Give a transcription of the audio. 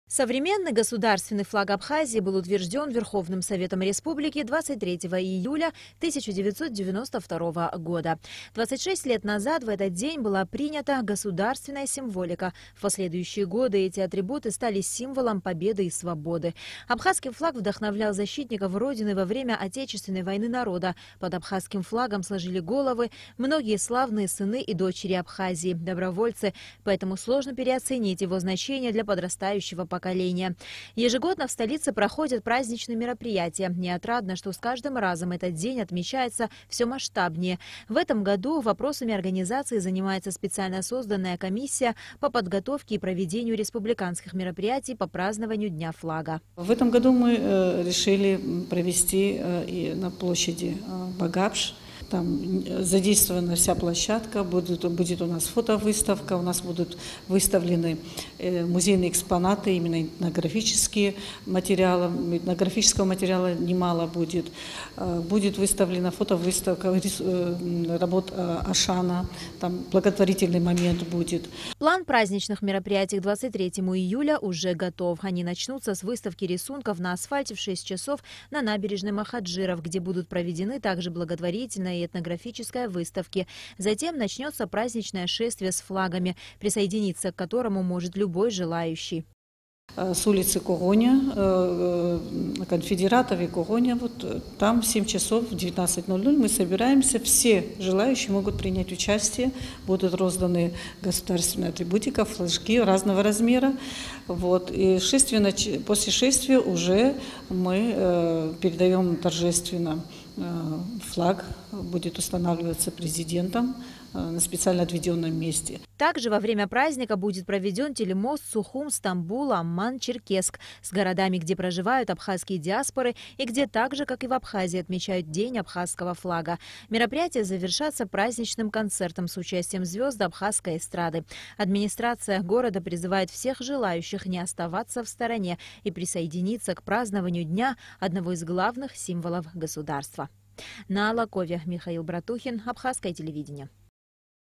Современный государственный флаг Абхазии был утвержден Верховным Советом Республики 23 июля 1992 года. 26 лет назад в этот день была принята государственная символика. В последующие годы эти атрибуты стали символом победы и свободы. Абхазский флаг вдохновлял защитников Родины во время Отечественной войны народа. Под абхазским флагом сложили головы многие славные сыны и дочери Абхазии, добровольцы, поэтому сложно переоценить его значение для подрастающего поколения. Ежегодно в столице проходят праздничные мероприятия. Неотрадно, что с каждым разом этот день отмечается все масштабнее. В этом году вопросами организации занимается специально созданная комиссия по подготовке и проведению республиканских мероприятий по празднованию Дня флага. В этом году мы решили провести на площади Багапш. Там задействована вся площадка, будет у нас фотовыставка, у нас будут выставлены музейные экспонаты, именно этнографические материалы. Этнографического материала немало будет. Будет выставлена фотовыставка работ Ашана, там благотворительный момент будет. План праздничных мероприятий к 23 июля уже готов. Они начнутся с выставки рисунков на асфальте в 6 часов на набережной Махаджиров, где будут проведены также благотворительные и этнографическая выставки. Затем начнется праздничное шествие с флагами, присоединиться к которому может любой желающий. С улицы Когоня, Конфедератов и Когоня, вот там в 7 часов, в 19:00 мы собираемся. Все желающие могут принять участие. Будут розданы государственная атрибутика, флажки разного размера. Вот. И после шествия уже мы передаем торжественно флаг, будет устанавливаться президентом на специально отведенном месте. Также во время праздника будет проведен телемост Сухум, Стамбул, Амман, Черкесск с городами, где проживают абхазские диаспоры и где так же, как и в Абхазии, отмечают День абхазского флага. Мероприятие завершатся праздничным концертом с участием звезд абхазской эстрады. Администрация города призывает всех желающих не оставаться в стороне и присоединиться к празднованию дня одного из главных символов государства. На Алакове Михаил Братухин, Абхазское телевидение.